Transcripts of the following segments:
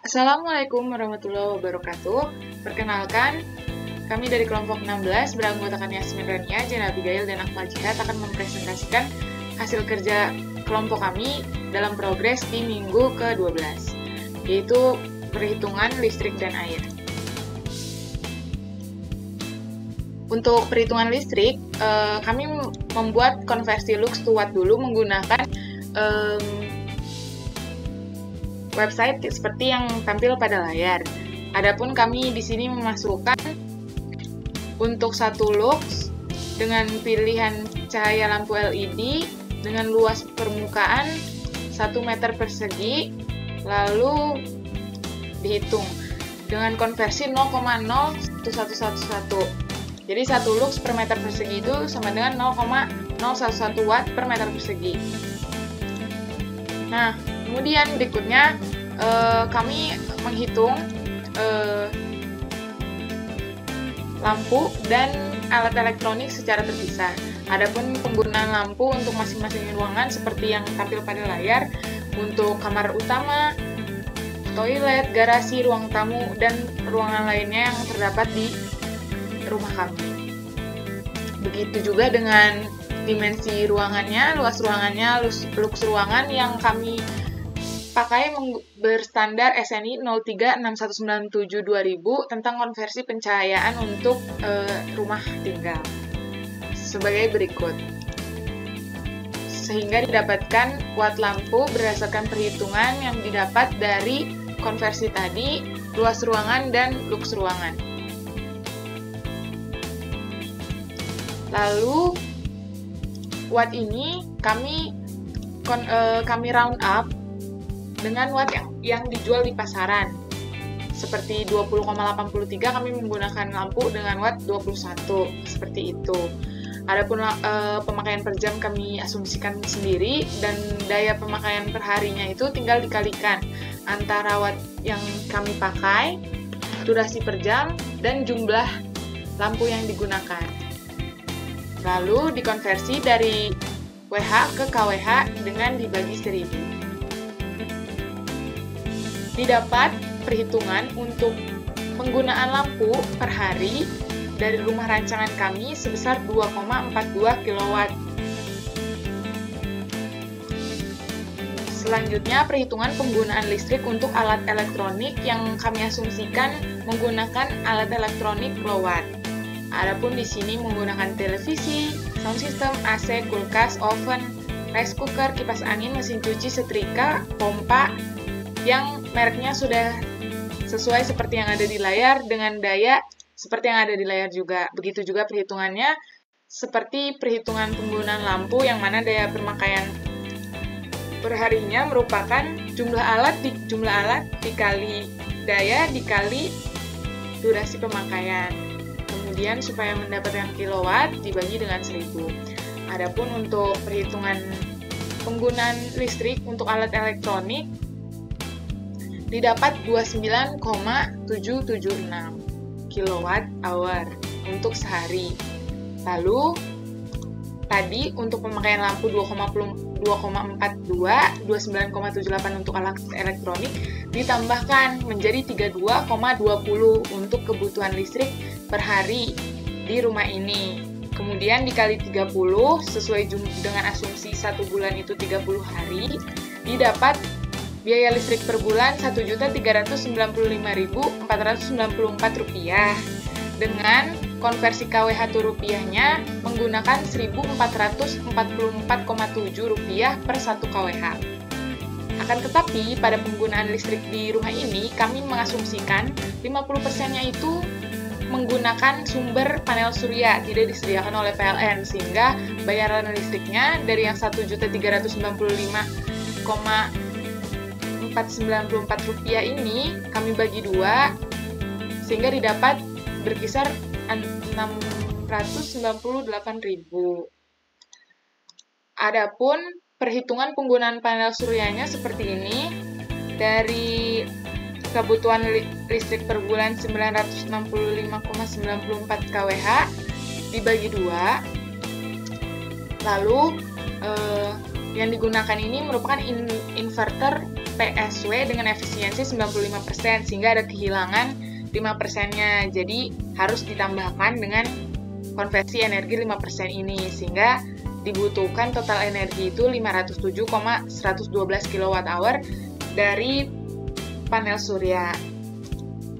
Assalamualaikum warahmatullahi wabarakatuh. Perkenalkan, kami dari kelompok 16 beranggotakan Yasmin Rania, Jana Abigail, dan Akmal Jihad akan mempresentasikan hasil kerja kelompok kami dalam progres di minggu ke-12, yaitu perhitungan listrik dan air. Untuk perhitungan listrik, kami membuat konversi lux to watt dulu menggunakan website seperti yang tampil pada layar. Adapun kami di sini memasukkan untuk 1 lux dengan pilihan cahaya lampu LED dengan luas permukaan 1 meter persegi, lalu dihitung dengan konversi 0,01111. Jadi 1 lux per meter persegi itu sama dengan 0,011 watt per meter persegi. Nah, kemudian berikutnya kami menghitung lampu dan alat elektronik secara terpisah. Adapun penggunaan lampu untuk masing-masing ruangan seperti yang tampil pada layar, untuk kamar utama, toilet, garasi, ruang tamu, dan ruangan lainnya yang terdapat di rumah kami. Begitu juga dengan dimensi ruangannya, luas ruangannya, lux ruangan yang kami pakai berstandar SNI 036197-2000 tentang konversi pencahayaan untuk rumah tinggal. Sebagai berikut. Sehingga didapatkan watt lampu berdasarkan perhitungan yang didapat dari konversi tadi, luas ruangan dan lux ruangan. Lalu watt ini kami round up dengan watt yang dijual di pasaran. Seperti 20,83 kami menggunakan lampu dengan watt 21, seperti itu. Adapun pemakaian per jam kami asumsikan sendiri, dan daya pemakaian per harinya itu tinggal dikalikan antara watt yang kami pakai, durasi per jam, dan jumlah lampu yang digunakan. Lalu dikonversi dari WH ke kWh dengan dibagi 1000. Didapat perhitungan untuk penggunaan lampu per hari dari rumah rancangan kami sebesar 2,42 kW. Selanjutnya, perhitungan penggunaan listrik untuk alat elektronik yang kami asumsikan menggunakan alat elektronik low watt. Adapun di sini menggunakan televisi, sound system, AC, kulkas, oven, rice cooker, kipas angin, mesin cuci, setrika, pompa, yang mereknya sudah sesuai seperti yang ada di layar dengan daya seperti yang ada di layar juga. Begitu juga perhitungannya seperti perhitungan penggunaan lampu yang mana daya pemakaian perharinya merupakan jumlah alat dikali daya dikali durasi pemakaian. Kemudian supaya mendapatkan kilowatt dibagi dengan 1000. Adapun untuk perhitungan penggunaan listrik untuk alat elektronik didapat 29,776 kWh untuk sehari. Lalu tadi untuk pemakaian lampu 2,42, 29,78 untuk alat elektronik ditambahkan menjadi 32,20 untuk kebutuhan listrik per hari di rumah ini. Kemudian dikali 30 sesuai dengan asumsi 1 bulan itu 30 hari, didapat biaya listrik per bulan Rp1.395.494 dengan konversi kWh to rupiahnya menggunakan Rp1.444,7 per 1 kWh. Akan tetapi, pada penggunaan listrik di rumah ini, kami mengasumsikan 50%-nya itu menggunakan sumber panel surya, tidak disediakan oleh PLN, sehingga bayaran listriknya dari yang Rp1.395,494 ini kami bagi 2, sehingga didapat berkisar 698.000. Adapun perhitungan penggunaan panel suryanya seperti ini. Dari kebutuhan listrik per bulan 965,94 kWh dibagi 2. Lalu yang digunakan ini merupakan inverter PSW dengan efisiensi 95%, sehingga ada kehilangan 5%-nya. Jadi harus ditambahkan dengan konversi energi 5% ini, sehingga dibutuhkan total energi itu 507,112 kWh dari panel surya.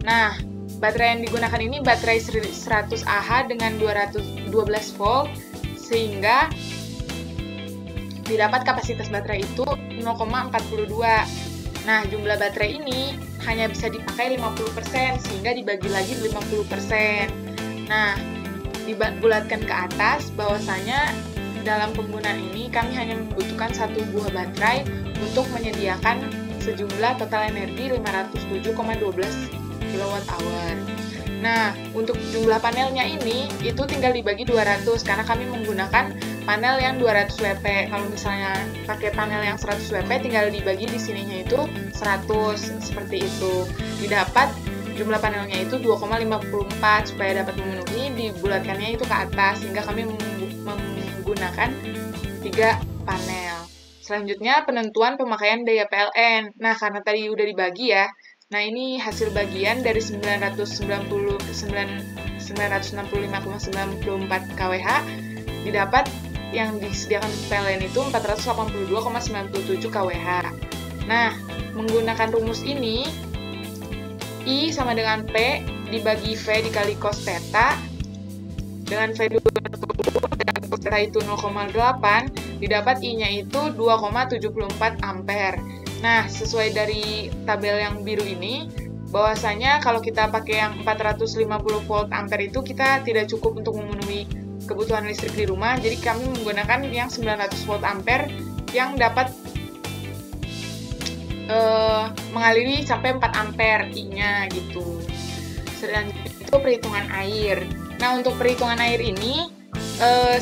Nah, baterai yang digunakan ini baterai 100 Ah dengan 212 volt, sehingga didapat kapasitas baterai itu 0,42. Nah, jumlah baterai ini hanya bisa dipakai 50%, sehingga dibagi lagi 50%. Nah, dibulatkan ke atas, bahwasanya dalam penggunaan ini kami hanya membutuhkan 1 buah baterai untuk menyediakan sejumlah total energi 507,12 kWh. Nah, untuk jumlah panelnya ini, itu tinggal dibagi 200, karena kami menggunakan panel yang 200 WP. Kalau misalnya pakai panel yang 100 WP, tinggal dibagi di sininya itu 100, seperti itu. Didapat jumlah panelnya itu 2,54, supaya dapat memenuhi, dibulatkannya itu ke atas, sehingga kami menggunakan 3 panel. Selanjutnya, penentuan pemakaian daya PLN. Nah, karena tadi udah dibagi ya, nah ini hasil bagian dari 965,94 kWh, didapat yang disediakan PLN itu 482,97 kWh. Nah, menggunakan rumus ini, I sama dengan P dibagi V dikali cos theta, dengan V 20 dan cos theta itu 0,8, didapat I-nya itu 2,74 ampere. Nah, sesuai dari tabel yang biru ini, bahwasanya kalau kita pakai yang 450 volt ampere itu kita tidak cukup untuk memenuhi kebutuhan listrik di rumah, jadi kami menggunakan yang 900 volt ampere yang dapat mengaliri sampai 4 ampere I-nya gitu. Selanjutnya itu perhitungan air. Nah, untuk perhitungan air ini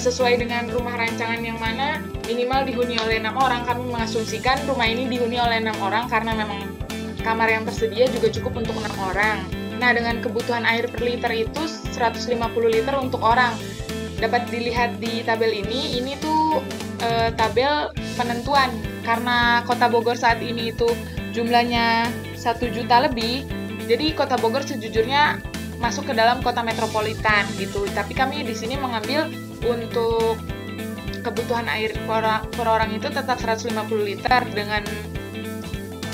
sesuai dengan rumah rancangan yang mana minimal dihuni oleh 6 orang, kami mengasumsikan rumah ini dihuni oleh 6 orang karena memang kamar yang tersedia juga cukup untuk 6 orang. Nah, dengan kebutuhan air per liter itu 150 liter untuk orang. Dapat dilihat di tabel ini tuh tabel penentuan. Karena Kota Bogor saat ini itu jumlahnya 1 juta lebih, jadi Kota Bogor sejujurnya masuk ke dalam kota metropolitan gitu. Tapi kami di sini mengambil untuk kebutuhan air per orang itu tetap 150 liter dengan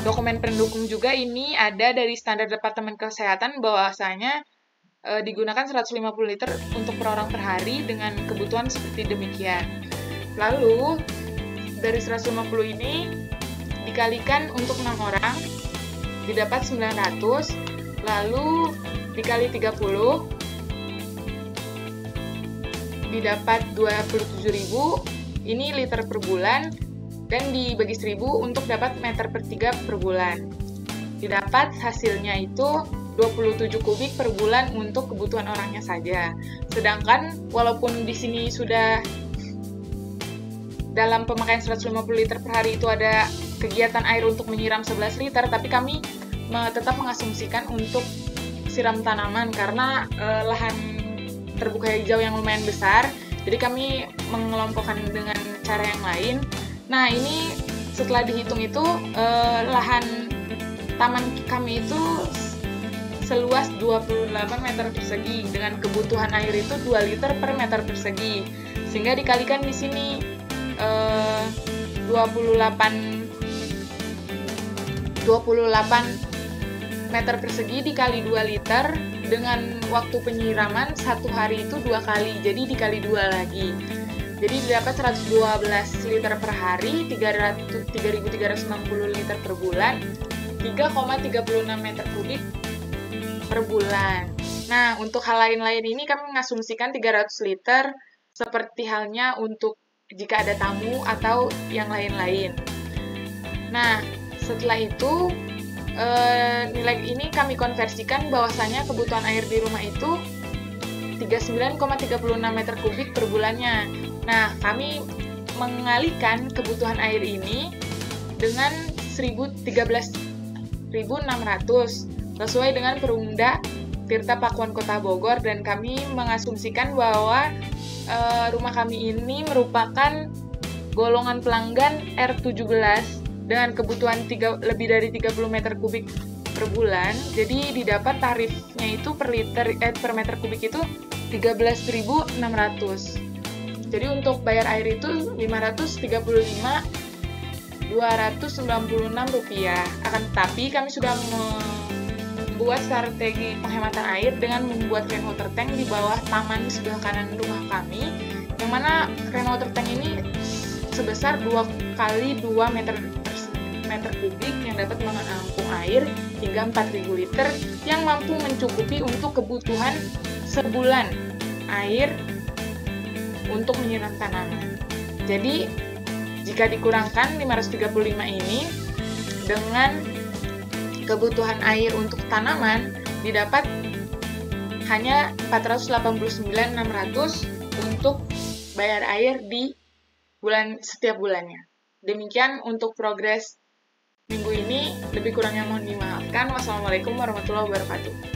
dokumen pendukung juga. Ini ada dari standar Departemen Kesehatan bahwasanya digunakan 150 liter untuk per orang per hari dengan kebutuhan seperti demikian. Lalu dari 150 ini dikalikan untuk 6 orang didapat 900, lalu dikali 30 didapat 27.000, ini liter per bulan, dan dibagi 1.000 untuk dapat meter per 3 per bulan. Didapat hasilnya itu 27 kubik per bulan untuk kebutuhan orangnya saja. Sedangkan walaupun di sini sudah dalam pemakaian 150 liter per hari itu ada kegiatan air untuk menyiram 11 liter, tapi kami tetap mengasumsikan untuk siram tanaman karena lahan terbuka hijau yang lumayan besar, jadi kami mengelompokkan dengan cara yang lain. Nah, ini setelah dihitung itu lahan taman kami itu seluas 28 meter persegi dengan kebutuhan air itu 2 liter per meter persegi, sehingga dikalikan di sini 28 meter persegi dikali 2 liter dengan waktu penyiraman 1 hari itu 2 kali, jadi dikali 2 lagi. Jadi didapat 112 liter per hari, 3.360 liter per bulan, 3,36 meter kubik per bulan. Nah, untuk hal lain-lain ini kami mengasumsikan 300 liter, seperti halnya untuk jika ada tamu atau yang lain-lain. Nah, setelah itu nilai ini kami konversikan bahwasanya kebutuhan air di rumah itu 39,36 meter kubik per bulannya. Nah, kami mengalihkan kebutuhan air ini dengan 13.600 sesuai dengan Perumda Tirta Pakuan Kota Bogor, dan kami mengasumsikan bahwa rumah kami ini merupakan golongan pelanggan R17 dengan kebutuhan lebih dari 30 meter kubik per bulan, jadi didapat tarifnya itu per meter kubik itu 13.600. Jadi untuk bayar air itu 535.296 rupiah. Akan tetapi kami sudah membuat strategi penghematan air dengan membuat rainwater tank di bawah taman di sebelah kanan rumah kami, yang mana rainwater tank ini sebesar 2 kali 2 meter kubik yang dapat menampung air hingga 4.000 liter yang mampu mencukupi untuk kebutuhan sebulan air untuk menyiram tanaman. Jadi, jika dikurangkan 535 ini dengan kebutuhan air untuk tanaman, didapat hanya 489.600 untuk bayar air di setiap bulannya. Demikian untuk progres minggu ini, lebih kurangnya mohon dimaafkan. Wassalamualaikum warahmatullahi wabarakatuh.